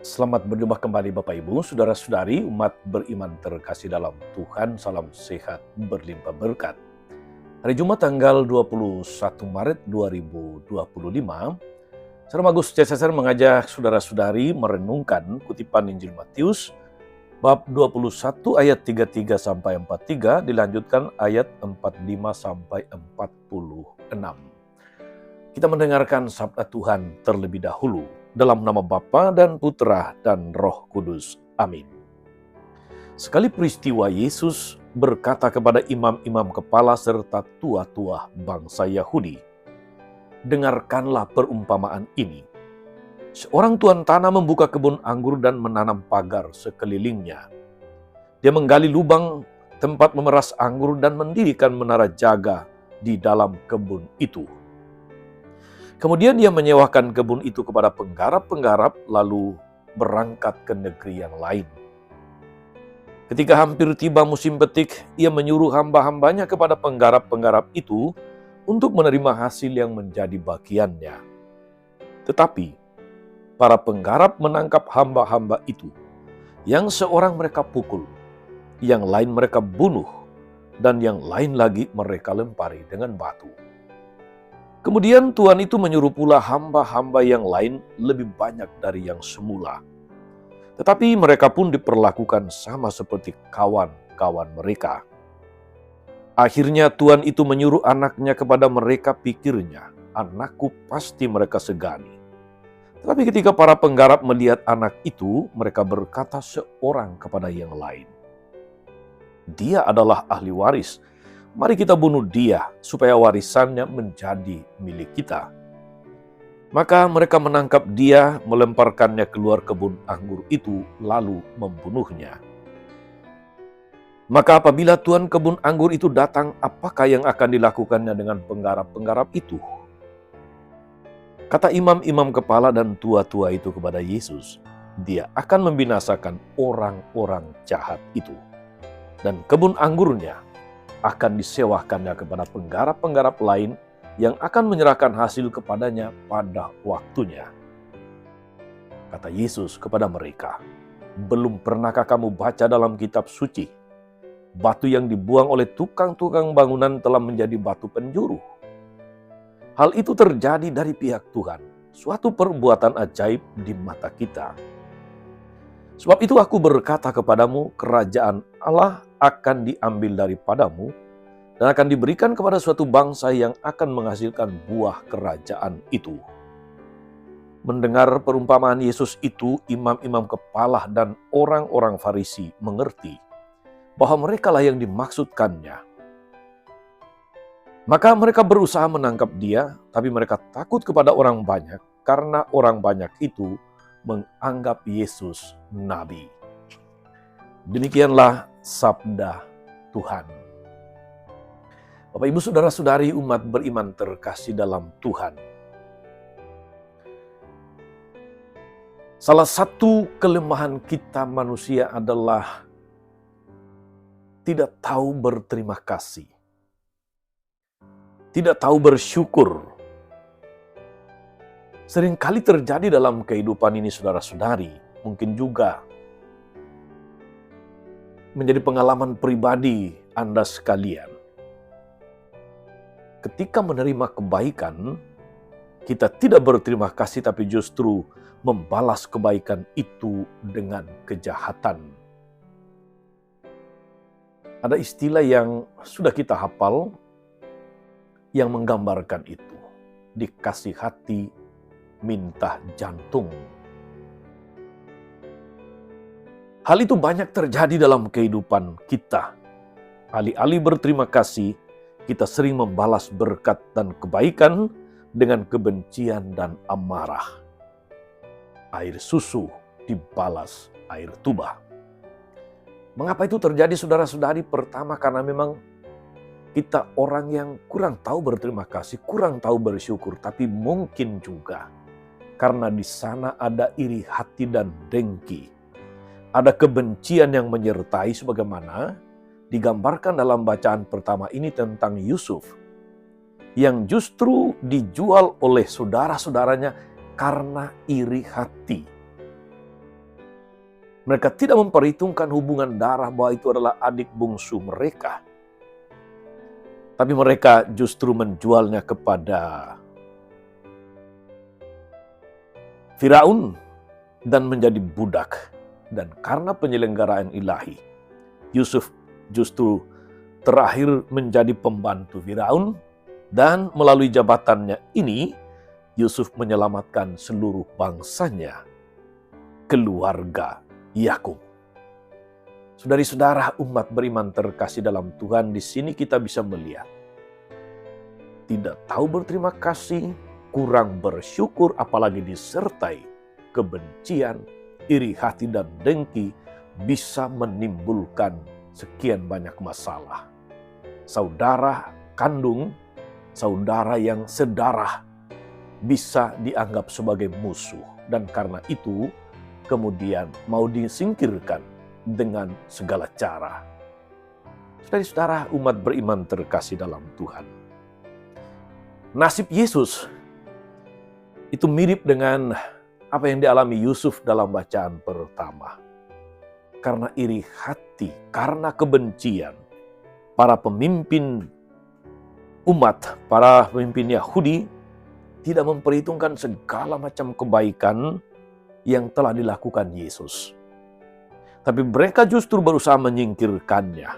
Selamat berjumpa kembali Bapak Ibu, Saudara-saudari, umat beriman terkasih dalam Tuhan, salam sehat berlimpah berkat. Hari Jumat tanggal 21 Maret 2025, Saudara Magus CSR mengajak saudara-saudari merenungkan kutipan Injil Matius, bab 21 ayat 33 sampai 43, dilanjutkan ayat 45 sampai 46. Kita mendengarkan sabda Tuhan terlebih dahulu. Dalam nama Bapa dan Putra dan Roh Kudus. Amin. Sekali peristiwa Yesus berkata kepada imam-imam kepala serta tua-tua bangsa Yahudi, "Dengarkanlah perumpamaan ini. Seorang tuan tanah membuka kebun anggur dan menanam pagar sekelilingnya. Dia menggali lubang tempat memeras anggur dan mendirikan menara jaga di dalam kebun itu. Kemudian dia menyewakan kebun itu kepada penggarap-penggarap, lalu berangkat ke negeri yang lain. Ketika hampir tiba musim petik, ia menyuruh hamba-hambanya kepada penggarap-penggarap itu untuk menerima hasil yang menjadi bagiannya. Tetapi para penggarap menangkap hamba-hamba itu, yang seorang mereka pukul, yang lain mereka bunuh, dan yang lain lagi mereka lempari dengan batu. Kemudian Tuhan itu menyuruh pula hamba-hamba yang lain lebih banyak dari yang semula. Tetapi mereka pun diperlakukan sama seperti kawan-kawan mereka. Akhirnya Tuhan itu menyuruh anaknya kepada mereka, pikirnya, anakku pasti mereka segani. Tetapi ketika para penggarap melihat anak itu, mereka berkata seorang kepada yang lain, dia adalah ahli waris. Mari kita bunuh dia, supaya warisannya menjadi milik kita. Maka mereka menangkap dia, melemparkannya keluar kebun anggur itu, lalu membunuhnya. Maka apabila tuan kebun anggur itu datang, apakah yang akan dilakukannya dengan penggarap-penggarap itu? Kata imam-imam kepala dan tua-tua itu kepada Yesus, dia akan membinasakan orang-orang jahat itu. Dan kebun anggurnya akan disewakannya kepada penggarap-penggarap lain yang akan menyerahkan hasil kepadanya pada waktunya. Kata Yesus kepada mereka, belum pernahkah kamu baca dalam kitab suci, batu yang dibuang oleh tukang-tukang bangunan telah menjadi batu penjuru? Hal itu terjadi dari pihak Tuhan, suatu perbuatan ajaib di mata kita. Sebab itu aku berkata kepadamu, kerajaan Allah akan diambil daripadamu dan akan diberikan kepada suatu bangsa yang akan menghasilkan buah kerajaan itu. Mendengar perumpamaan Yesus itu, imam-imam kepala dan orang-orang Farisi mengerti bahwa merekalah yang dimaksudkannya. Maka mereka berusaha menangkap dia, tapi mereka takut kepada orang banyak, karena orang banyak itu menganggap Yesus nabi. Demikianlah sabda Tuhan. Bapak Ibu Saudara-saudari, umat beriman terkasih dalam Tuhan. Salah satu kelemahan kita manusia adalah tidak tahu berterima kasih. Tidak tahu bersyukur. Seringkali terjadi dalam kehidupan ini saudara-saudari, mungkin juga menjadi pengalaman pribadi Anda sekalian. Ketika menerima kebaikan, kita tidak berterima kasih tapi justru membalas kebaikan itu dengan kejahatan. Ada istilah yang sudah kita hafal yang menggambarkan itu. Dikasih hati, minta jantung. Hal itu banyak terjadi dalam kehidupan kita. Alih-alih berterima kasih, kita sering membalas berkat dan kebaikan dengan kebencian dan amarah. Air susu dibalas air tuba. Mengapa itu terjadi saudara-saudari? Pertama, karena memang kita orang yang kurang tahu berterima kasih, kurang tahu bersyukur, tapi mungkin juga karena di sana ada iri hati dan dengki. Ada kebencian yang menyertai sebagaimana digambarkan dalam bacaan pertama ini tentang Yusuf, yang justru dijual oleh saudara-saudaranya karena iri hati. Mereka tidak memperhitungkan hubungan darah bahwa itu adalah adik bungsu mereka. Tapi mereka justru menjualnya kepada Firaun dan menjadi budak. Dan karena penyelenggaraan ilahi, Yusuf justru terakhir menjadi pembantu Firaun, dan melalui jabatannya ini, Yusuf menyelamatkan seluruh bangsanya, keluarga Yakub. Saudari-saudara umat beriman terkasih dalam Tuhan, di sini kita bisa melihat tidak tahu berterima kasih, kurang bersyukur, apalagi disertai kebencian, iri hati dan dengki bisa menimbulkan sekian banyak masalah. Saudara kandung, saudara yang sedarah bisa dianggap sebagai musuh, dan karena itu kemudian mau disingkirkan dengan segala cara. Saudara-saudara umat beriman terkasih dalam Tuhan, nasib Yesus itu mirip dengan apa yang dialami Yusuf dalam bacaan pertama. Karena iri hati, karena kebencian, para pemimpin umat, para pemimpin Yahudi tidak memperhitungkan segala macam kebaikan yang telah dilakukan Yesus. Tapi mereka justru berusaha menyingkirkannya.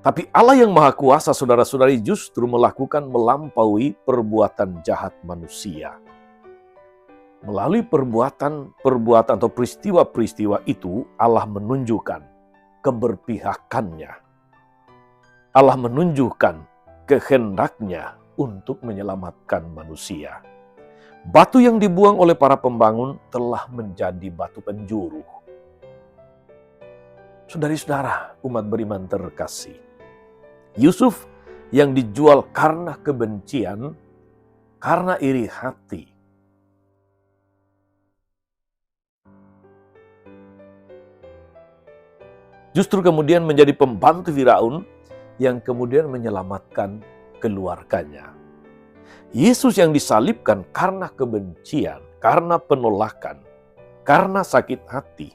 Tapi Allah yang Maha Kuasa, saudara-saudari, justru melakukan melampaui perbuatan jahat manusia. Melalui perbuatan atau peristiwa-peristiwa itu, Allah menunjukkan keberpihakannya. Allah menunjukkan kehendaknya untuk menyelamatkan manusia. Batu yang dibuang oleh para pembangun telah menjadi batu penjuru. Saudari-saudara umat beriman terkasih, Yusuf yang dijual karena kebencian, karena iri hati, justru kemudian menjadi pembantu Firaun yang kemudian menyelamatkan keluarganya. Yesus yang disalibkan karena kebencian, karena penolakan, karena sakit hati,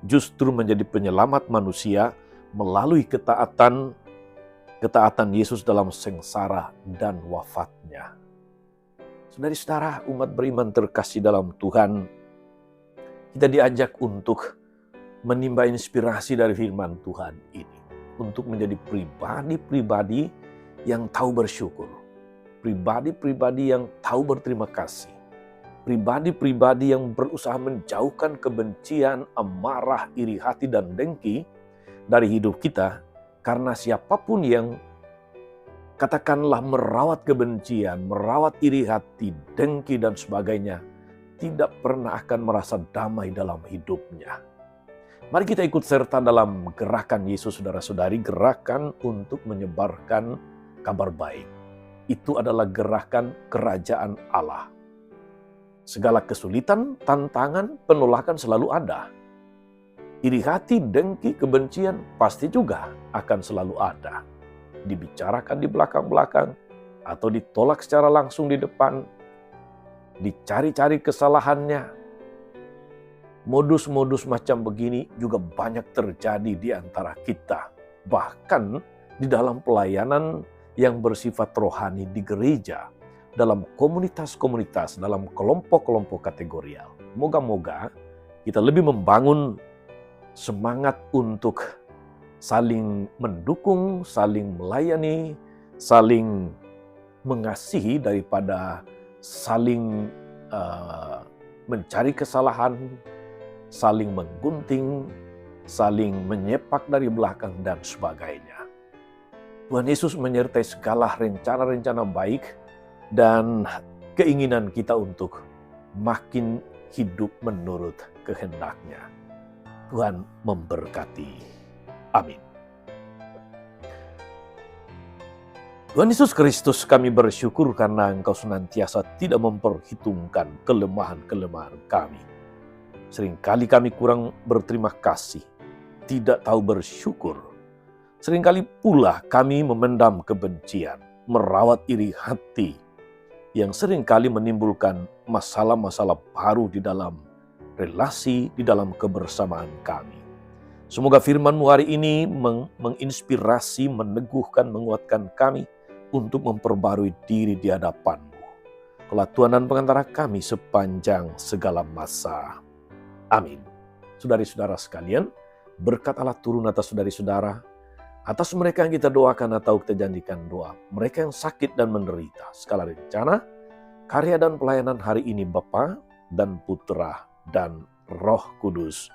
justru menjadi penyelamat manusia melalui ketaatan Yesus dalam sengsara dan wafatnya. Saudari-saudara umat beriman terkasih dalam Tuhan, kita diajak untuk menimba inspirasi dari firman Tuhan ini, untuk menjadi pribadi-pribadi yang tahu bersyukur, pribadi-pribadi yang tahu berterima kasih, pribadi-pribadi yang berusaha menjauhkan kebencian, amarah, iri hati, dan dengki dari hidup kita. Karena siapapun yang katakanlah merawat kebencian, merawat iri hati, dengki, dan sebagainya, tidak pernah akan merasa damai dalam hidupnya. Mari kita ikut serta dalam gerakan Yesus, saudara-saudari, gerakan untuk menyebarkan kabar baik. Itu adalah gerakan kerajaan Allah. Segala kesulitan, tantangan, penolakan selalu ada. Iri hati, dengki, kebencian pasti juga akan selalu ada. Dibicarakan di belakang-belakang atau ditolak secara langsung di depan. Dicari-cari kesalahannya. Modus-modus macam begini juga banyak terjadi di antara kita. Bahkan di dalam pelayanan yang bersifat rohani di gereja, dalam komunitas-komunitas, dalam kelompok-kelompok kategorial. Moga-moga kita lebih membangun semangat untuk saling mendukung, saling melayani, saling mengasihi daripada saling mencari kesalahan, saling menggunting, saling menyepak dari belakang, dan sebagainya. Tuhan Yesus menyertai segala rencana-rencana baik dan keinginan kita untuk makin hidup menurut kehendak-Nya. Tuhan memberkati. Amin. Tuhan Yesus Kristus, kami bersyukur karena Engkau senantiasa tidak memperhitungkan kelemahan-kelemahan kami. Seringkali kami kurang berterima kasih, tidak tahu bersyukur. Seringkali pula kami memendam kebencian, merawat iri hati, yang seringkali menimbulkan masalah-masalah baru di dalam relasi, di dalam kebersamaan kami. Semoga firman-Mu hari ini menginspirasi, meneguhkan, menguatkan kami untuk memperbarui diri di hadapan-Mu. Kelak Tuhan dan pengantara kami sepanjang segala masa. Amin. Saudari-saudara sekalian, berkat Allah turun atas saudari-saudara, atas mereka yang kita doakan atau kita janjikan doa, mereka yang sakit dan menderita, segala rencana, karya dan pelayanan hari ini Bapa dan Putra dan Roh Kudus.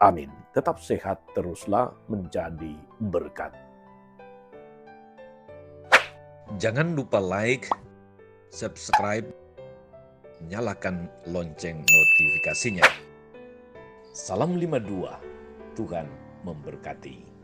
Amin. Tetap sehat, teruslah menjadi berkat. Jangan lupa like, subscribe, nyalakan lonceng notifikasinya. Salam 52, Tuhan memberkati.